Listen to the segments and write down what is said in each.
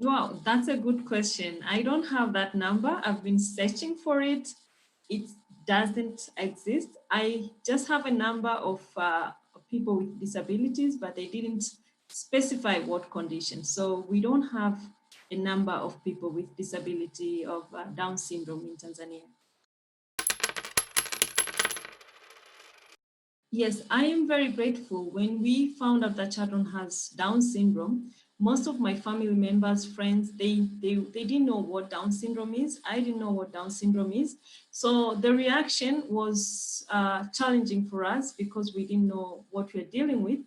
Wow, that's a good question. I don't have that number. I've been searching for it. It doesn't exist. I just have a number of people with disabilities, but they didn't specify what condition. So we don't have a number of people with disability of Down syndrome in Tanzania. Yes, I am very grateful. When we found out that Chadron has Down syndrome, most of my family members, friends, they didn't know what Down syndrome is. I didn't know what Down syndrome is. So the reaction was challenging for us because we didn't know what we're dealing with,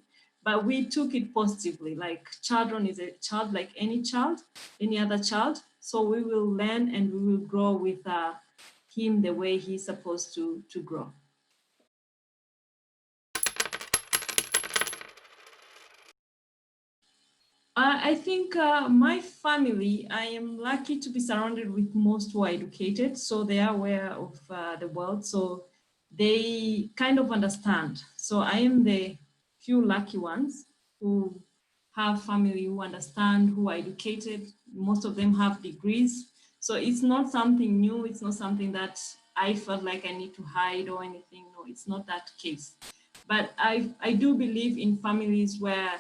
but we took it positively. Like Chadron is a child like any other child. So we will learn and we will grow with him the way he's supposed to grow. I think my family, I am lucky to be surrounded with most who are educated, so they are aware of the world, so they kind of understand. So I am the few lucky ones who have family who understand, who are educated. Most of them have degrees. So it's not something new. It's not something that I felt like I need to hide or anything. No, it's not that case. But I do believe in families where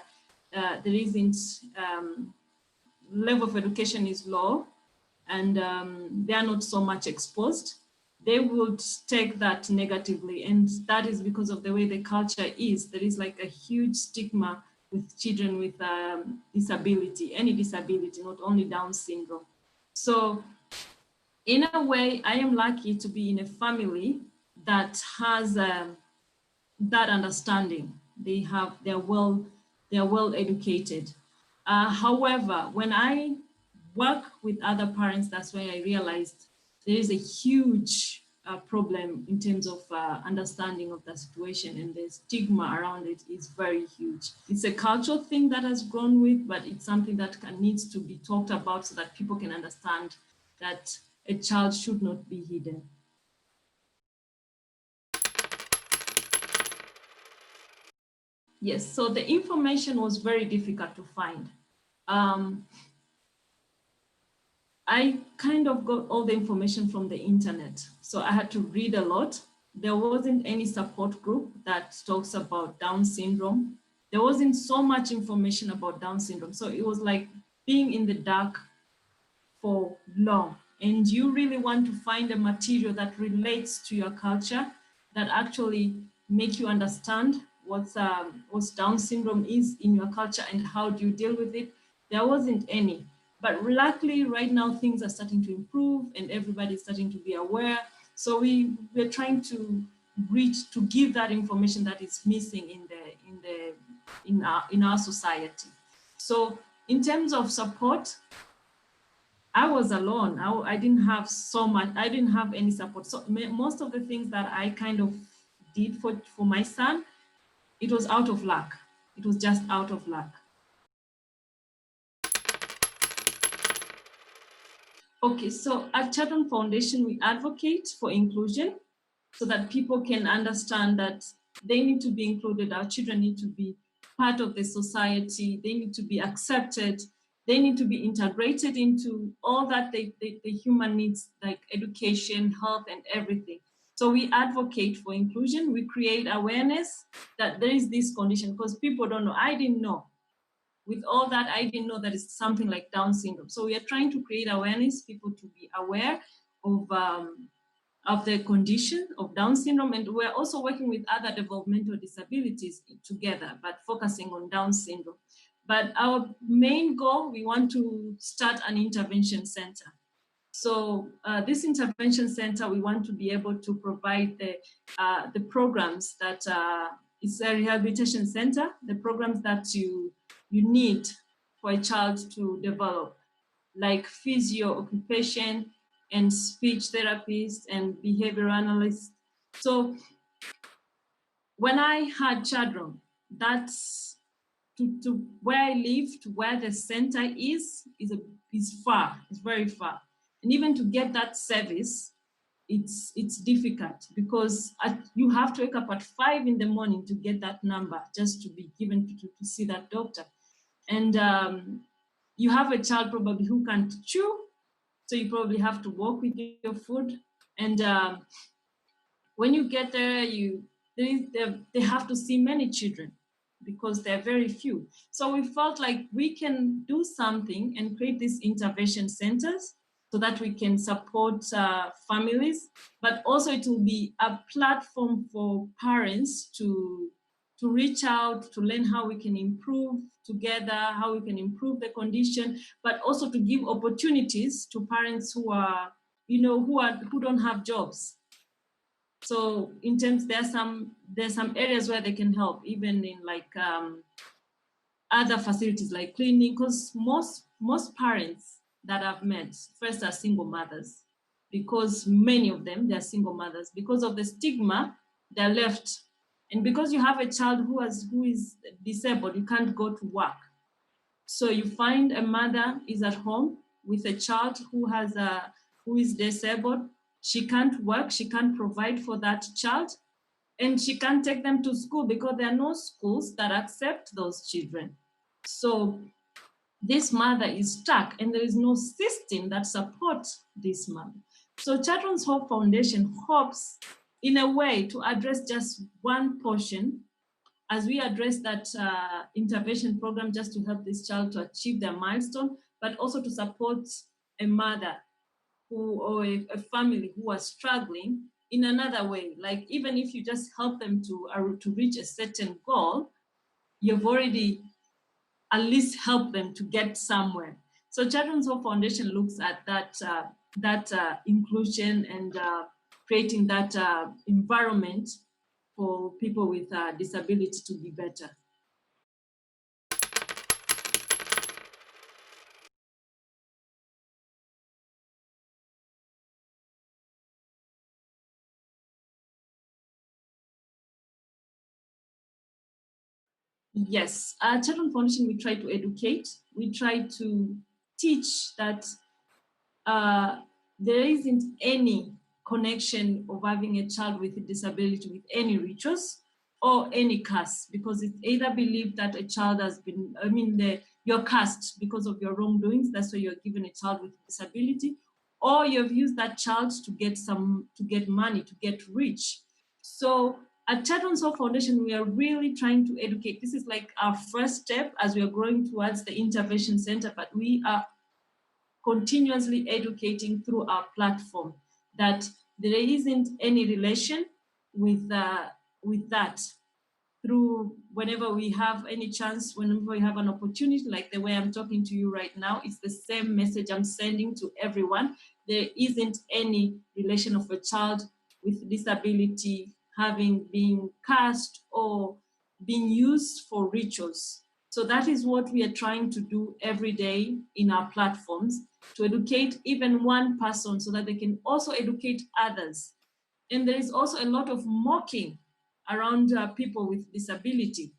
there isn't level of education is low and they are not so much exposed, they would take that negatively. And that is because of the way the culture is. There is like a huge stigma with children with disability, any disability, not only Down syndrome. So in a way, I am lucky to be in a family that has that understanding. They're well educated. However, when I work with other parents, that's when I realized there is a huge problem in terms of understanding of the situation, and the stigma around it is very huge. It's a cultural thing that has grown with, but it's something that needs to be talked about so that people can understand that a child should not be hidden. Yes, so the information was very difficult to find. Um, I kind of got all the information from the internet. So I had to read a lot. There wasn't any support group that talks about Down syndrome. There wasn't so much information about Down syndrome. So it was like being in the dark for long. And you really want to find a material that relates to your culture, that actually make you understand what's Down syndrome is in your culture and how do you deal with it. There wasn't any. But luckily, right now, things are starting to improve and everybody's starting to be aware. So we're trying to reach, to give that information that is missing in our society. So in terms of support, I was alone. I didn't have so much, I didn't have any support. So most of the things that I kind of did for my son, it was out of luck. It was just out of luck. Okay, so at Chadron Foundation, we advocate for inclusion so that people can understand that they need to be included. Our children need to be part of the society. They need to be accepted. They need to be integrated into all that the human needs, like education, health, and everything. So we advocate for inclusion. We create awareness that there is this condition because people don't know. I didn't know. With all that, I didn't know that it's something like Down syndrome. So we are trying to create awareness, people to be aware of the condition of Down syndrome. And we're also working with other developmental disabilities together, but focusing on Down syndrome. But our main goal, we want to start an intervention center. So this intervention center, we want to be able to provide the programs that it's a rehabilitation center, the programs that you need for a child to develop, like physio, occupation, and speech therapists and behavioral analysts. So when I had Chadron, that's to where I live, to where the center is far, it's very far. And even to get that service, it's difficult because you have to wake up at 5 in the morning to get that number just to be given to see that doctor. And you have a child probably who can't chew, so you probably have to walk with your food. And when you get there, they have to see many children because there are very few. So we felt like we can do something and create these intervention centers so that we can support families, but also it will be a platform for parents to reach out, to learn how we can improve together, how we can improve the condition, but also to give opportunities to parents who are, who don't have jobs. So in terms, there's some areas where they can help, even in like other facilities like cleaning, because most parents that I've met first are single mothers, because many of them, they're single mothers. Because of the stigma, they're left. And because you have a child who is disabled, you can't go to work. So you find a mother is at home with a child who is disabled. She can't work, she can't provide for that child, and she can't take them to school because there are no schools that accept those children. So this mother is stuck and there is no system that supports this mother. So Chadron's Hope Foundation hopes in a way to address just one portion as we address that intervention program, just to help this child to achieve their milestone, but also to support a mother or a family who are struggling in another way. Like even if you just help them to reach a certain goal, you've already at least helped them to get somewhere. So Chadron's Hope Foundation looks at that inclusion and creating that environment for people with disability to be better. Yes, Chadron Foundation, we try to educate. We try to teach that there isn't any connection of having a child with a disability with any rituals or any curse, because it's either believed that a child has been, you're cursed because of your wrongdoings, that's why you're given a child with a disability, or you've used that child to get money, to get rich. So at Chadron's Hope Foundation, we are really trying to educate. This is like our first step as we are growing towards the intervention center, but we are continuously educating through our platform that there isn't any relation with that. Through whenever we have any chance, whenever we have an opportunity, like the way I'm talking to you right now, it's the same message I'm sending to everyone. There isn't any relation of a child with disability having been cast or being used for rituals. So that is what we are trying to do every day in our platforms, to educate even one person so that they can also educate others. And there is also a lot of mocking around people with disability.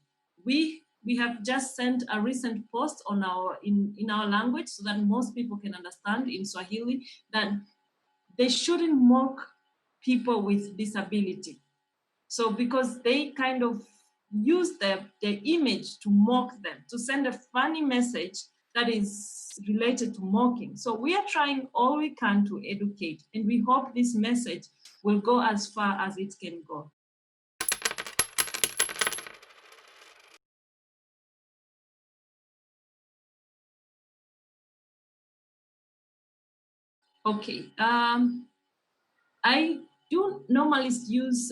We have just sent a recent post on in our language so that most people can understand in Swahili that they shouldn't mock people with disability. So because they kind of use their image to mock them, to send a funny message that is related to mocking. So we are trying all we can to educate, and we hope this message will go as far as it can go. Okay, I do normally use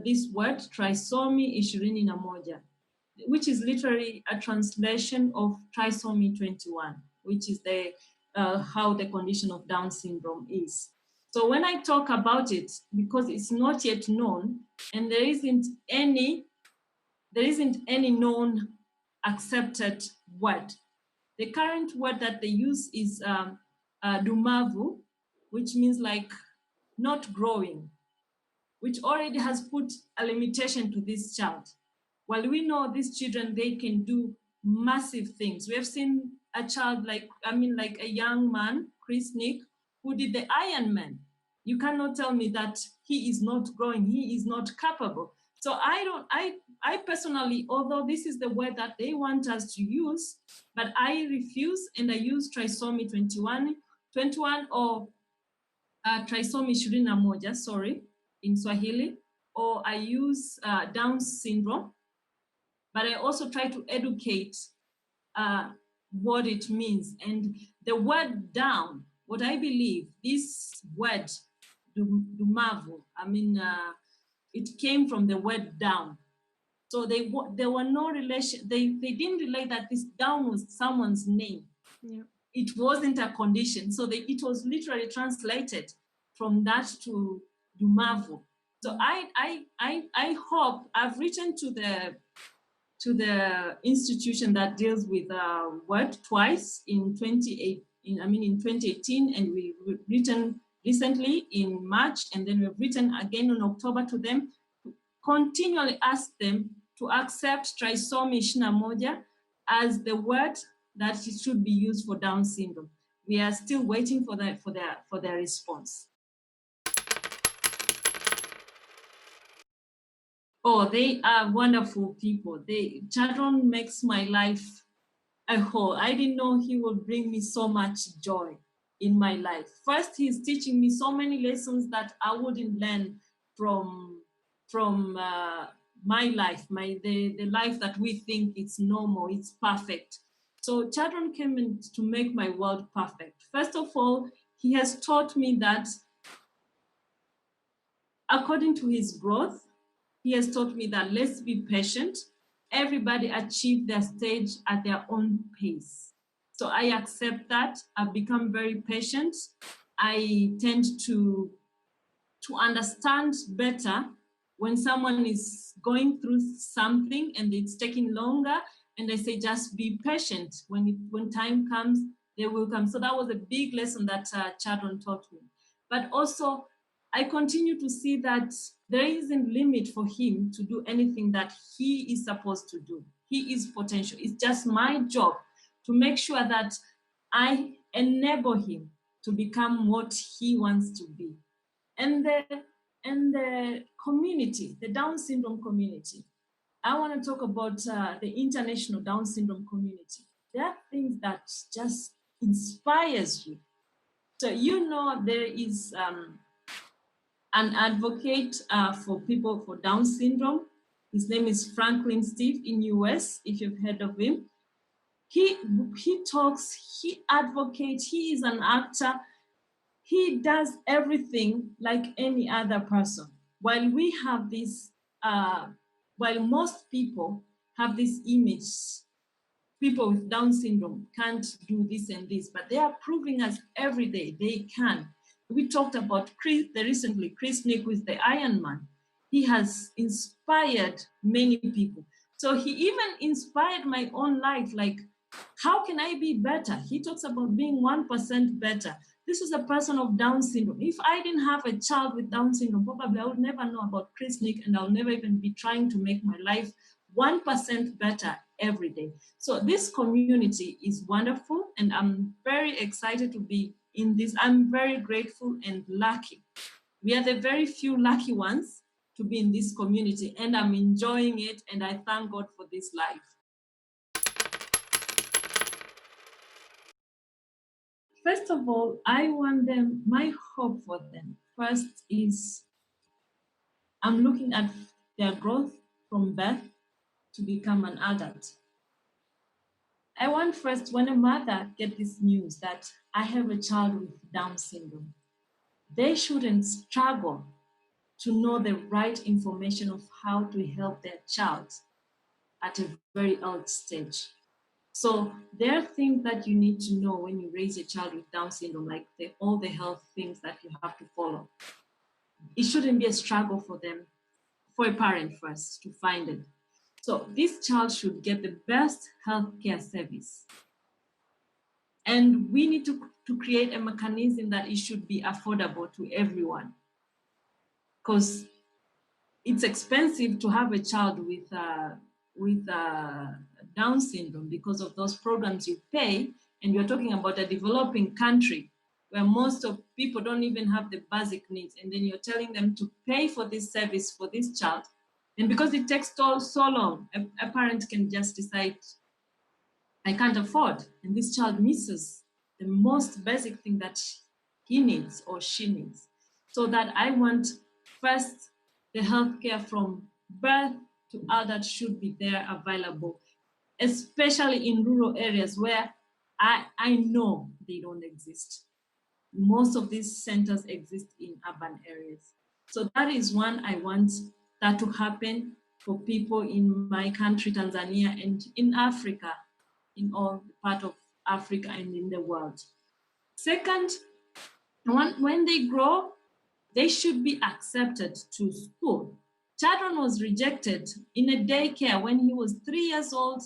this word Trisomie 21, which is literally a translation of Trisomie 21, which is how the condition of Down syndrome is. So when I talk about it, because it's not yet known, and there isn't any known accepted word. The current word that they use is dumavu, which means like not growing, which already has put a limitation to this child. While we know these children, they can do massive things. We have seen a child like a young man, Chris Nick, who did the Iron Man. You cannot tell me that he is not growing, he is not capable. So I personally, although this is the word that they want us to use, but I refuse, and I use Trisomie 21 or Trisomie 21, sorry, in Swahili, or I use Down syndrome, but I also try to educate what it means. And the word down, what I believe, this word, dumavu, I mean, it came from the word down. So there were no relation, they didn't relate that this down was someone's name. Yeah. It wasn't a condition. So it was literally translated from that to dumavu. So I hope, I've written to the institution that deals with word twice in 2018, and we've written recently in March, and then we've written again in October to them, to continually ask them to accept Trisomie 21 as the word that it should be used for Down syndrome. We are still waiting for their response. Oh, they are wonderful people. Chadron makes my life a whole. I didn't know he would bring me so much joy in my life. First, he's teaching me so many lessons that I wouldn't learn from my life, the life that we think it's normal, it's perfect. So Chadron came in to make my world perfect. First of all, he has taught me that according to his growth, he has taught me that let's be patient. Everybody achieve their stage at their own pace. So I accept that. I've become very patient. I tend to understand better when someone is going through something and it's taking longer, and I say, just be patient. When time comes, they will come. So that was a big lesson that Chadron taught me. But also, I continue to see that there isn't limit for him to do anything that he is supposed to do. He is potential. It's just my job to make sure that I enable him to become what he wants to be. And the community, the Down syndrome community, I want to talk about the international Down syndrome community. There are things that just inspires you. So there is an advocate for people for Down syndrome. His name is Franklin Steve in US, if you've heard of him. He talks, he advocates, he is an actor. He does everything like any other person. While we have this, while most people have this image, people with Down syndrome can't do this and this, but they are proving us every day they can. We talked about recently, Chris Nick with the Iron Man. He has inspired many people. So he even inspired my own life, like, how can I be better? He talks about being 1% better. This is a person of Down syndrome. If I didn't have a child with Down syndrome, probably I would never know about Chris Nick, and I'll never even be trying to make my life 1% better every day. So this community is wonderful, and I'm very excited to be in this. I'm very grateful and lucky. We are the very few lucky ones to be in this community, and I'm enjoying it, and I thank God for this life. First of all, I want them, my hope for them first is I'm looking at their growth from birth to become an adult. I want first, when a mother gets this news that I have a child with Down syndrome, they shouldn't struggle to know the right information of how to help their child at a very early stage. So there are things that you need to know when you raise a child with Down syndrome, like all the health things that you have to follow. It shouldn't be a struggle for them, for a parent first, to find it. So this child should get the best healthcare service. And we need to create a mechanism that it should be affordable to everyone. Because it's expensive to have a child with Down syndrome because of those programs you pay, and you're talking about a developing country where most of people don't even have the basic needs, and then you're telling them to pay for this service for this child. And because it takes so long, a parent can just decide, I can't afford, and this child misses the most basic thing that he needs or she needs. So that I want first the healthcare from birth to adult should be there available, especially in rural areas where I know they don't exist. Most of these centers exist in urban areas. So that is one I want that to happen for people in my country, Tanzania, and in Africa, in all part of Africa and in the world. Second, when they grow, they should be accepted to school. Chadron was rejected in a daycare when he was 3 years old,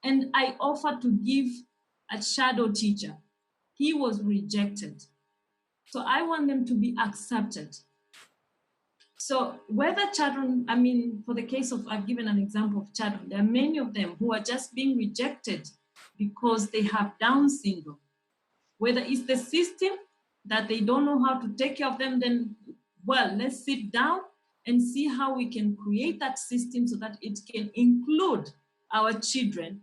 and I offered to give a shadow teacher. He was rejected. So I want them to be accepted. So whether Chadron, I mean, for the case of, I've given an example of Chadron, there are many of them who are just being rejected because they have Down syndrome. Whether it's the system that they don't know how to take care of them, then, well, let's sit down and see how we can create that system so that it can include our children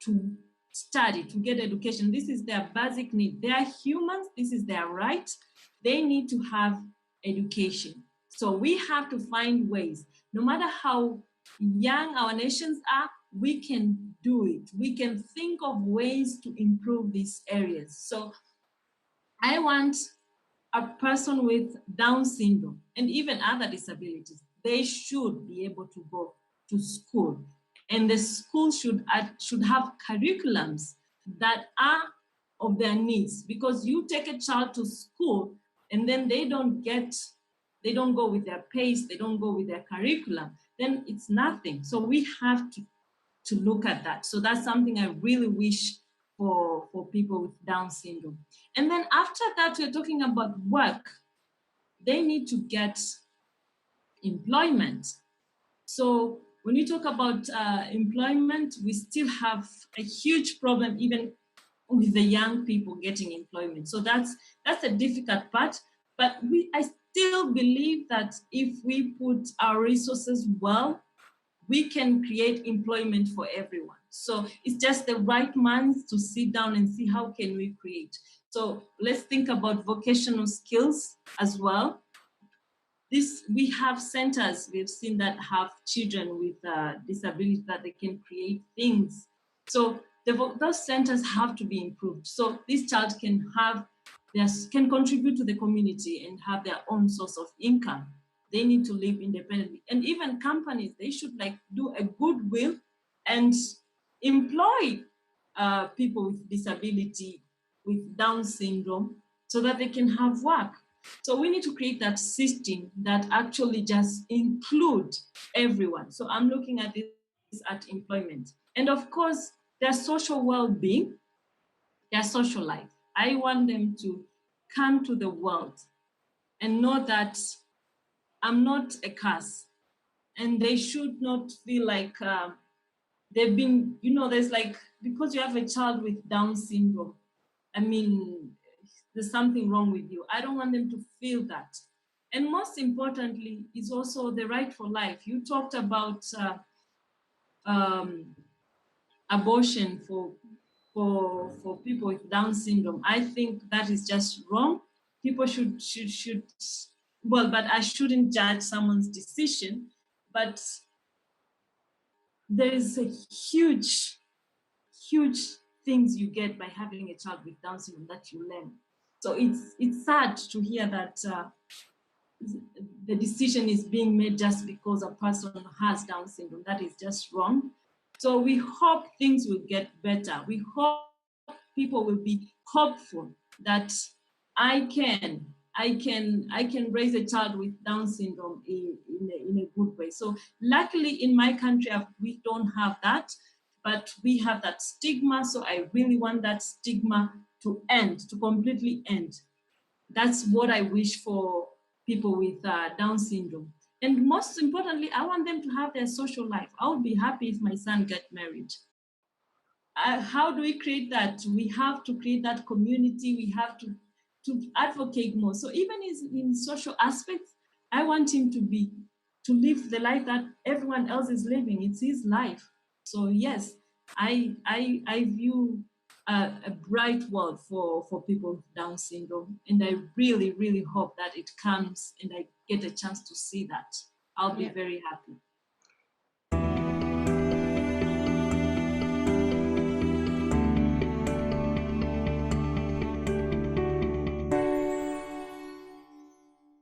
to study, to get education. This is their basic need. They are humans. This is their right. They need to have education. So we have to find ways, no matter how young our nations are, we can do it. We can think of ways to improve these areas. So I want a person with Down syndrome and even other disabilities, they should be able to go to school. And the school should have curriculums that are of their needs, because you take a child to school and then they don't go with their pace, they don't go with their curriculum, then it's nothing. So we have to look at that. So that's something I really wish for people with Down syndrome. And then after that, we're talking about work. They need to get employment. So when you talk about employment, we still have a huge problem even with the young people getting employment. So that's a difficult part. But I still believe that if we put our resources well, we can create employment for everyone. So it's just the right minds to sit down and see how can we create. So let's think about vocational skills as well. We have centers, we've seen that have children with disabilities that they can create things. So those centers have to be improved. So this child can contribute to the community and have their own source of income. They need to live independently. And even companies, they should do a goodwill and employ people with disability, with Down syndrome, so that they can have work. So we need to create that system that actually just include everyone. So I'm looking at this at employment. And of course, their social well-being, their social life. I want them to come to the world and know that I'm not a curse. And they should not feel like they've been, there's because you have a child with Down syndrome, I mean, there's something wrong with you. I don't want them to feel that. And most importantly, is also the right for life. You talked about abortion for people with Down syndrome. I think that is just wrong. People should but I shouldn't judge someone's decision. But there is a huge things you get by having a child with Down syndrome that you learn. So it's sad to hear that the decision is being made just because a person has Down syndrome. That is just wrong. So we hope things will get better. We hope people will be hopeful that I can raise a child with Down syndrome in a good way. So luckily in my country, we don't have that, but we have that stigma. So I really want that stigma to completely end. That's what I wish for people with Down syndrome. And most importantly, I want them to have their social life. I would be happy if my son got married. How do we create that? We have to create that community. We have to advocate more. So even in social aspects, I want him to be to live the life that everyone else is living. It's his life. So yes, I view a bright world for people with Down syndrome, and I really, really hope that it comes and I get a chance to see that. I'll be very happy.